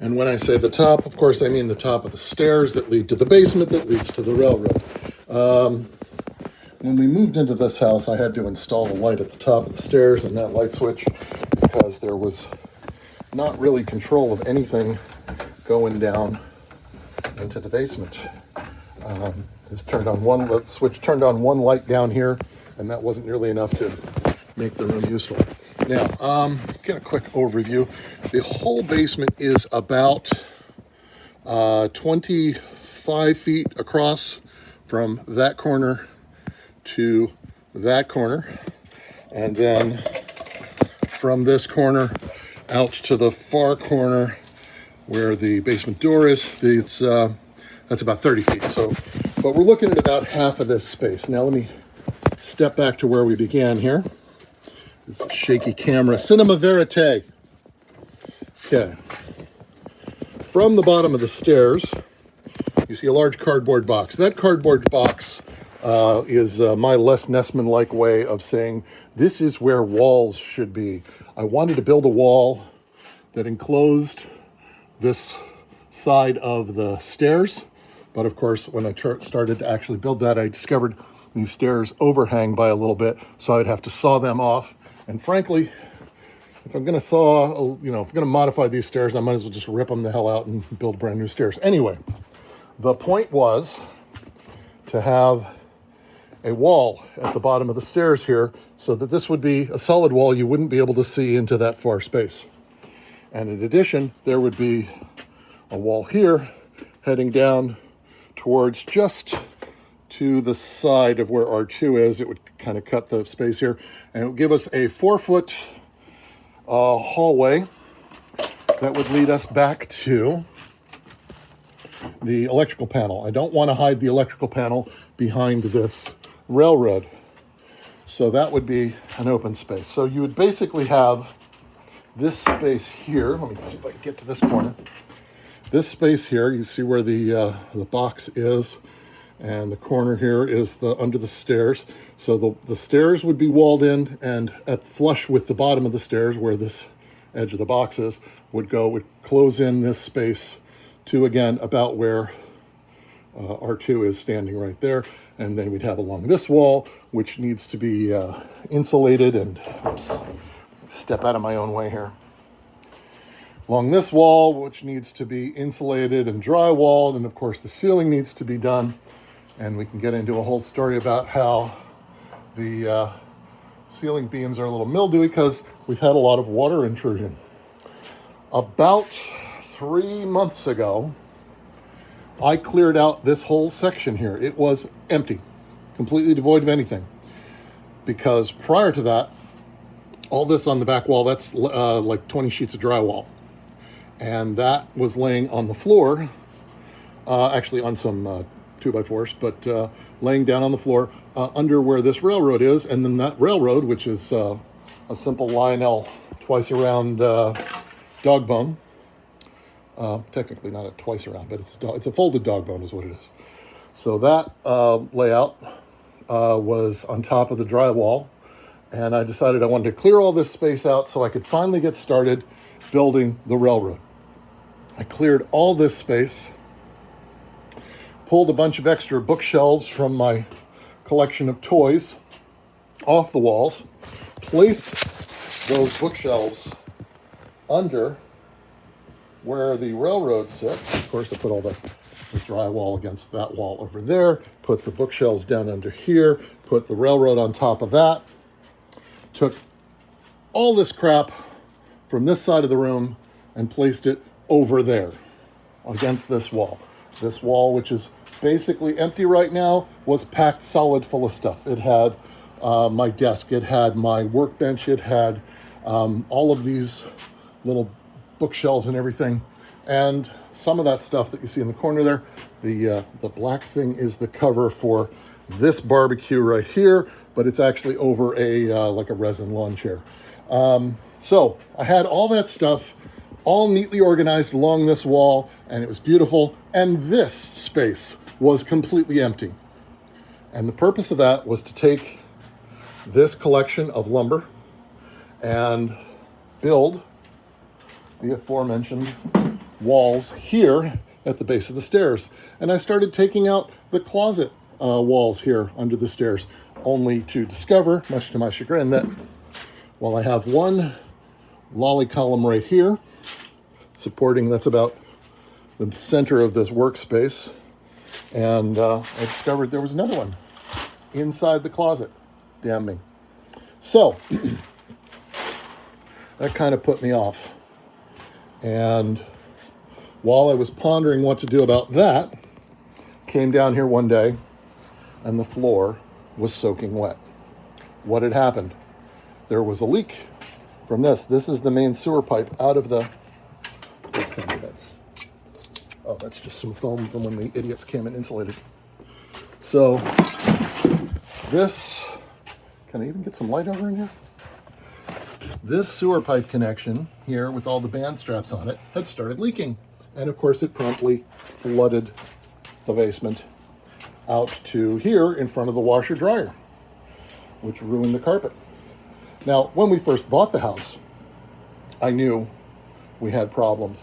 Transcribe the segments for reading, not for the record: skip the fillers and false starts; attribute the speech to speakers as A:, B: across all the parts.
A: And when I say the top, of course, I mean the top of the stairs that lead to the basement that leads to the railroad. When we moved into this house, I had to install a light at the top of the stairs and that light switch because there was not really control of anything going down into the basement. This turned on one switch, turned on one light down here, and that wasn't nearly enough to make the room useful. Now, get a quick overview. The whole basement is about 25 feet across from that corner to that corner, and then from this corner out to the far corner where the basement door is, that's about 30 feet. So, but we're looking at about half of this space. Now let me step back to where we began here. This is shaky camera, cinema verite. Okay. From the bottom of the stairs, you see a large cardboard box. That cardboard box is my Les Nessman-like way of saying this is where walls should be. I wanted to build a wall that enclosed this side of the stairs, but of course when I started to actually build that, I discovered these stairs overhang by a little bit, so I'd have to saw them off. And frankly, if I'm going to if I'm going to modify these stairs, I might as well just rip them the hell out and build brand new stairs. Anyway, the point was to have a wall at the bottom of the stairs here so that this would be a solid wall. You wouldn't be able to see into that far space. And in addition, there would be a wall here heading down towards just to the side of where R2 is. It would kind of cut the space here, and it would give us a 4-foot hallway that would lead us back to the electrical panel. I don't want to hide the electrical panel behind this railroad, so that would be an open space. So you would basically have this space here. Let me see if I can get to this corner. This space here, you see where the box is, and the corner here is under the stairs. So the stairs would be walled in, and at flush with the bottom of the stairs, where this edge of the box is, would close in this space to, again, about where R2 is standing right there. And then we'd have along this wall, which needs to be insulated, and oops, step out of my own way here. Along this wall, which needs to be insulated and drywalled, and of course the ceiling needs to be done. And we can get into a whole story about how the ceiling beams are a little mildewy because we've had a lot of water intrusion. About 3 months ago, I cleared out this whole section here. It was empty, completely devoid of anything. Because prior to that, all this on the back wall, that's like 20 sheets of drywall. And that was laying on the floor, actually on some 2x4s, but laying down on the floor under where this railroad is. And then that railroad, which is a simple Lionel twice around dog bone, technically not a twice around, but it's a folded dog bone is what it is. So that layout was on top of the drywall, and I decided I wanted to clear all this space out so I could finally get started building the railroad. I cleared all this space, pulled a bunch of extra bookshelves from my collection of toys off the walls, placed those bookshelves under where the railroad sits. Of course, I put all the drywall against that wall over there, put the bookshelves down under here, put the railroad on top of that, took all this crap from this side of the room and placed it over there against this wall. This wall, which is basically empty right now, was packed solid full of stuff. It had my desk, it had my workbench, it had all of these little bookshelves and everything. And some of that stuff that you see in the corner there, the black thing is the cover for this barbecue right here, but it's actually over like a resin lawn chair. So I had all that stuff all neatly organized along this wall, and it was beautiful. And this space was completely empty. And the purpose of that was to take this collection of lumber and build the aforementioned walls here at the base of the stairs. And I started taking out the closet walls here under the stairs, only to discover, much to my chagrin, that while I have one lolly column right here, supporting, that's about the center of this workspace, and I discovered there was another one inside the closet. Damn me. So, that kind of put me off. And while I was pondering what to do about that, came down here one day and the floor was soaking wet. What had happened? There was a leak from this. This is the main sewer pipe out of the... Oh, that's just some foam from when the idiots came and insulated. So this... Can I even get some light over in here? This sewer pipe connection here with all the band straps on it had started leaking. And of course it promptly flooded the basement out to here in front of the washer dryer, which ruined the carpet. Now, when we first bought the house, I knew we had problems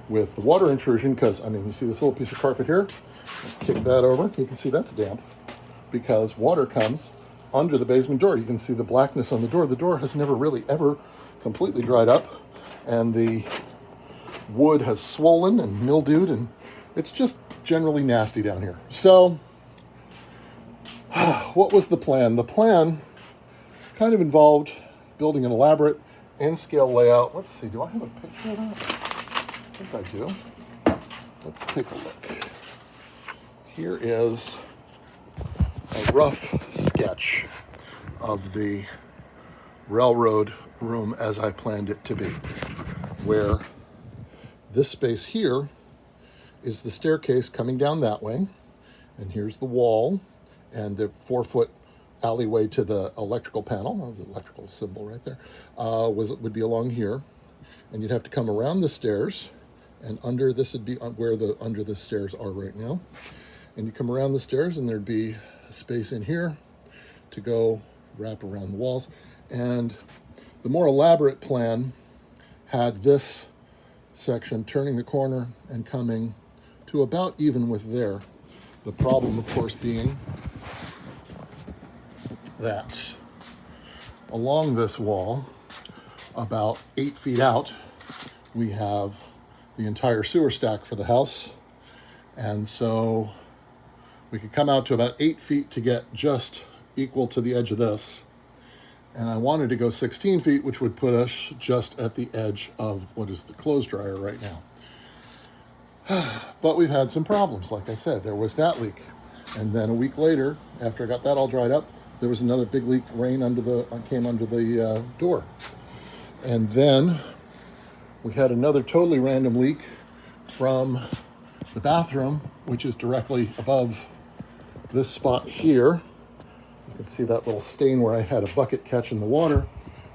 A: with the water intrusion because, I mean, you see this little piece of carpet here? Let's kick that over. You can see that's damp because water comes under the basement door. You can see the blackness on the door. The door has never really ever completely dried up, and the wood has swollen and mildewed, and it's just generally nasty down here. So what was the plan? The plan kind of involved building an elaborate N-scale layout. Let's see, do I have a picture of that? I think I do. Let's take a look. Here is a rough sketch of the railroad room as I planned it to be, where this space here is the staircase coming down that way, and here's the wall and the 4-foot alleyway to the electrical panel, the electrical symbol right there, would be along here, and you'd have to come around the stairs, and under this would be where the under the stairs are right now, and you come around the stairs and there'd be a space in here to go wrap around the walls. And the more elaborate plan had this section turning the corner and coming to about even with there. The problem, of course, being that along this wall, about 8 feet out, we have the entire sewer stack for the house. And so we could come out to about 8 feet to get just equal to the edge of this. And I wanted to go 16 feet, which would put us just at the edge of what is the clothes dryer right now. But we've had some problems. Like I said, there was that leak. And then a week later, after I got that all dried up, there was another big leak came under the door. And then we had another totally random leak from the bathroom, which is directly above this spot here. You can see that little stain where I had a bucket catching the water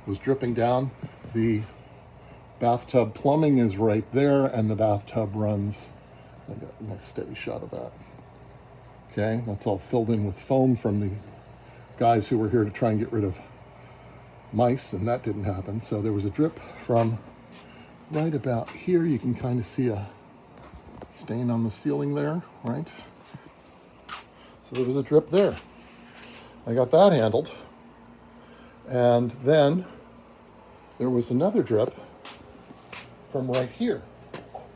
A: was dripping down. The bathtub plumbing is right there, and the bathtub runs. I got a nice steady shot of that. Okay, that's all filled in with foam from the guys who were here to try and get rid of mice, and that didn't happen. So there was a drip from right about here. You can kind of see a stain on the ceiling there, right? So there was a drip there. I got that handled. And then there was another drip from right here,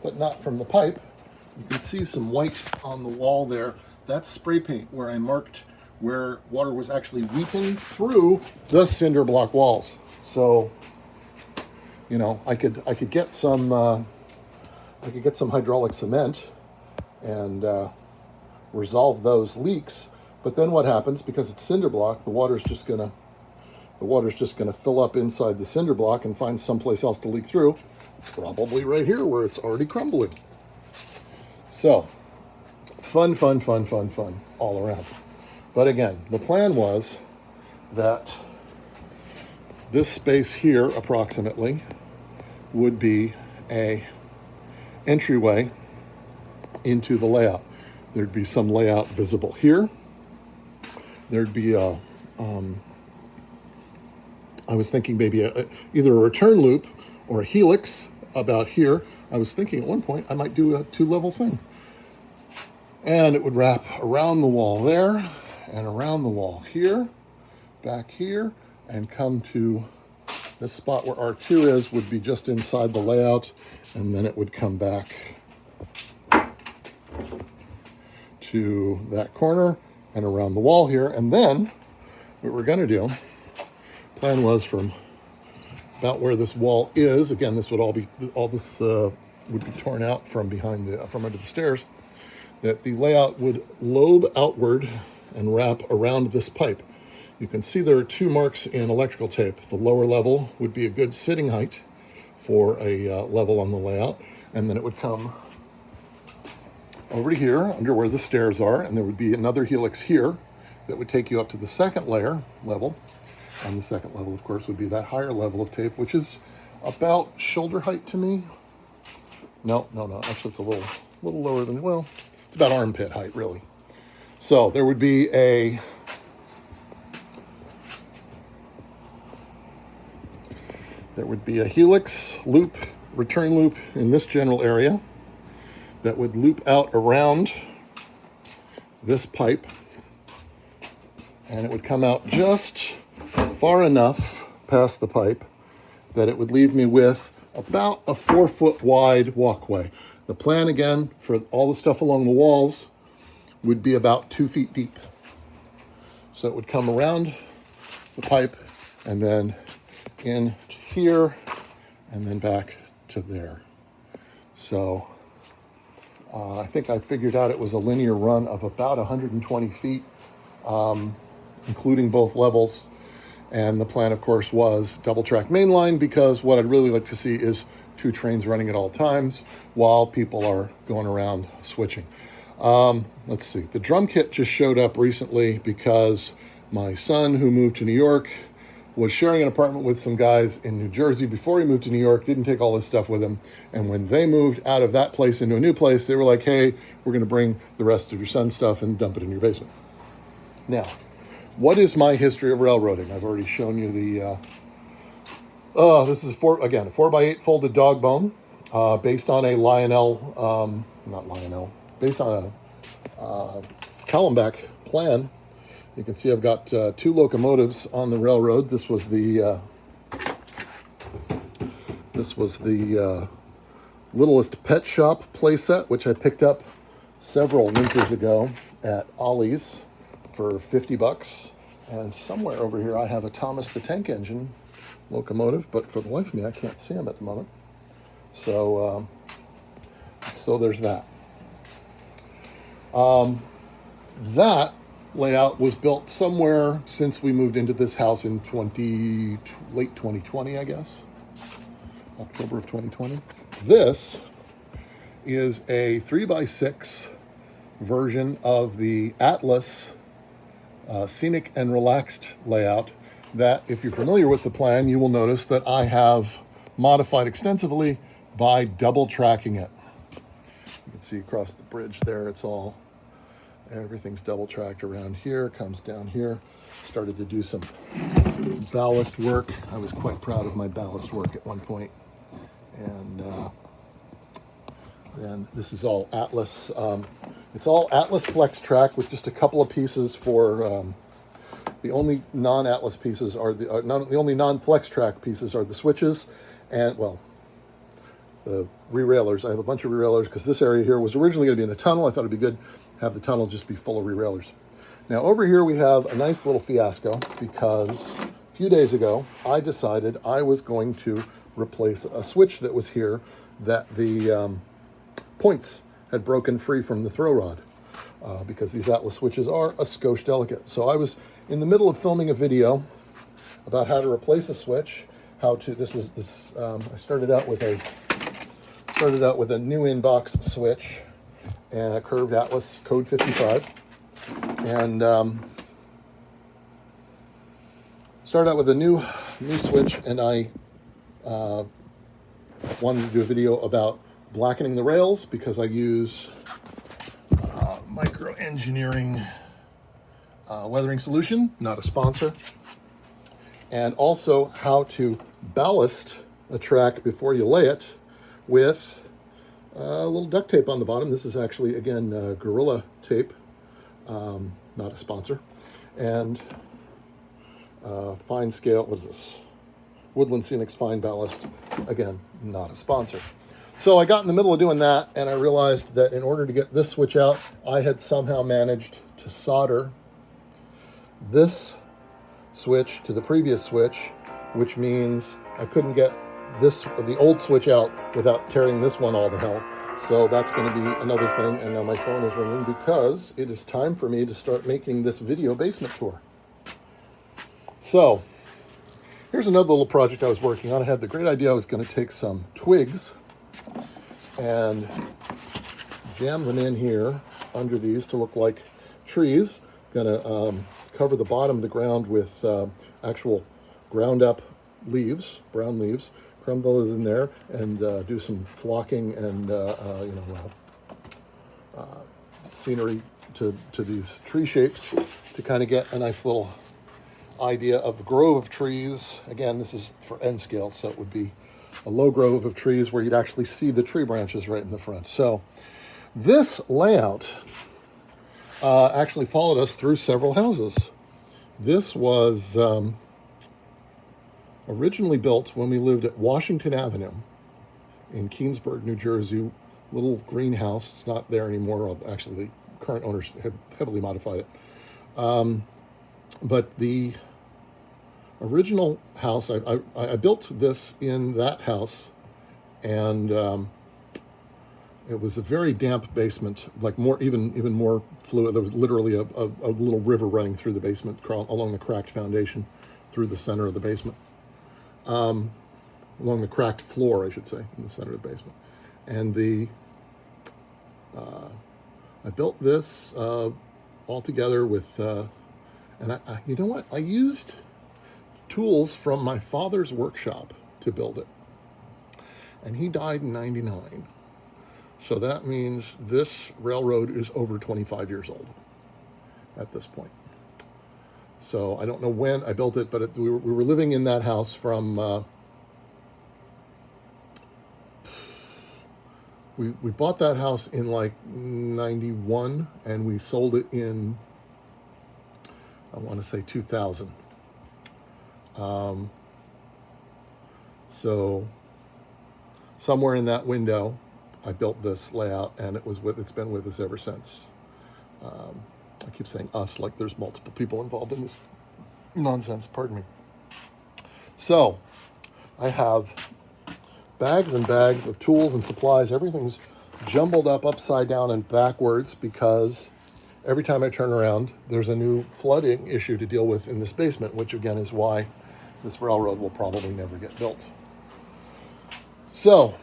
A: but not from the pipe. You can see some white on the wall there. That's spray paint where I marked where water was actually weeping through the cinder block walls. So, you know, I could get some hydraulic cement and resolve those leaks. But then what happens? Because it's cinder block, the water's just gonna fill up inside the cinder block and find someplace else to leak through. Probably right here where it's already crumbling. So, fun all around. But again, the plan was that this space here approximately would be a entryway into the layout. There'd be some layout visible here. There'd be I was thinking maybe either a return loop or a helix about here. I was thinking at one point I might do a 2-level thing. And it would wrap around the wall there and around the wall here, back here, and come to this spot where R2 is, would be just inside the layout, and then it would come back to that corner and around the wall here. And then what we're going to do, plan was from about where this wall is, again, this would all this would be torn out from from under the stairs, that the layout would lobe outward and wrap around this pipe. You can see there are 2 marks in electrical tape. The lower level would be a good sitting height for a level on the layout, and then it would come over to here under where the stairs are, and there would be another helix here that would take you up to the second level. And the second level, of course, would be that higher level of tape, which is about shoulder height to me. No, actually it's a little lower than, well, it's about armpit height, really. So there would be a helix loop, return loop in this general area that would loop out around this pipe, and it would come out just far enough past the pipe that it would leave me with about a 4-foot wide walkway. The plan, again, for all the stuff along the walls would be about 2 feet deep. So it would come around the pipe and then in to here and then back to there. So I think I figured out it was a linear run of about 120 feet, including both levels. And the plan, of course, was double track mainline, because what I'd really like to see is 2 trains running at all times while people are going around switching. Let's see, the drum kit just showed up recently because my son, who moved to New York, was sharing an apartment with some guys in New Jersey before he moved to New York, didn't take all this stuff with him. And when they moved out of that place into a new place, they were like, hey, we're going to bring the rest of your son's stuff and dump it in your basement. Now, what is my history of railroading? I've already shown you the, this is a 4x8 folded dog bone, based on a based on a Callenbach plan. You can see I've got 2 locomotives on the railroad. This was the Littlest Pet Shop playset, which I picked up several winters ago at Ollie's for $50. And somewhere over here I have a Thomas the Tank Engine locomotive, but for the life of me I can't see them at the moment. So there's that. That layout was built somewhere since we moved into this house in late 2020, I guess, October of 2020. This is a 3x6 version of the Atlas scenic and relaxed layout that, if you're familiar with the plan, you will notice that I have modified extensively by double tracking it. You can see across the bridge there, everything's double tracked around here, comes down here. Started to do some ballast work. I was quite proud of my ballast work at one point. And then this is all Atlas. It's all Atlas Flex Track with just a couple of pieces for, the only non-Atlas pieces are the only non-Flex Track pieces are the switches and, well, the re-railers. I have a bunch of re-railers because this area here was originally going to be in a tunnel. I thought it'd be good to have the tunnel just be full of re-railers. Now over here we have a nice little fiasco because a few days ago I decided I was going to replace a switch that was here that the points had broken free from the throw rod because these Atlas switches are a skosh delicate. So I was in the middle of filming a video about how to replace a switch, I started out with a new inbox switch and a curved Atlas code 55, and started out with a new switch, and I wanted to do a video about blackening the rails because I use Micro Engineering weathering solution, not a sponsor, and also how to ballast a track before you lay it with a little duct tape on the bottom. This is actually, again, Gorilla tape, not a sponsor. And fine scale, what is this? Woodland Scenics Fine Ballast, again, not a sponsor. So I got in the middle of doing that, and I realized that in order to get this switch out, I had somehow managed to solder this switch to the previous switch, which means I couldn't get the old switch out without tearing this one all to hell. So that's going to be another thing. And now my phone is ringing because it is time for me to start making this video basement tour. So here's another little project I was working on. I had the great idea I was going to take some twigs and jam them in here under these to look like trees. Going to cover the bottom of the ground with actual ground up leaves, brown leaves, crumb those in there, and do some flocking and scenery to these tree shapes to kind of get a nice little idea of a grove of trees. Again, this is for N scale, so it would be a low grove of trees where you'd actually see the tree branches right in the front. So this layout actually followed us through several houses. This was originally built when we lived at Washington Avenue in Keansburg, New Jersey. Little greenhouse. It's not there anymore. Actually, the current owners have heavily modified it. But the original house, I built this in that house, and it was a very damp basement, like even more fluid. There was literally a little river running through the basement, along the cracked foundation, through the center of the basement, along the cracked floor, I should say, in the center of the basement. And I built this all together with, and you know what? I used tools from my father's workshop to build it. And he died in '99. So that means this railroad is over 25 years old at this point. So I don't know when I built it, but we were living in that house from, we bought that house in like '91, and we sold it in, I want to say 2000. So somewhere in that window, I built this layout, and it's been with us ever since. I keep saying us like there's multiple people involved in this nonsense, pardon me. So I have bags and bags of tools and supplies. Everything's jumbled up upside down and backwards because every time I turn around, there's a new flooding issue to deal with in this basement, which again is why this railroad will probably never get built. So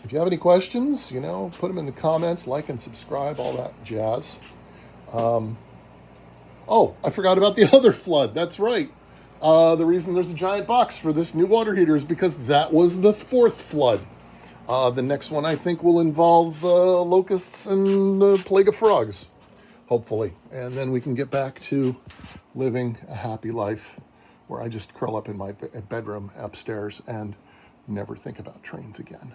A: if you have any questions, put them in the comments, like and subscribe, all that jazz. Oh, I forgot about the other flood. That's right. The reason there's a giant box for this new water heater is because that was the fourth flood. The next one, I think, will involve locusts and the plague of frogs, hopefully. And then we can get back to living a happy life where I just curl up in my bedroom upstairs and never think about trains again.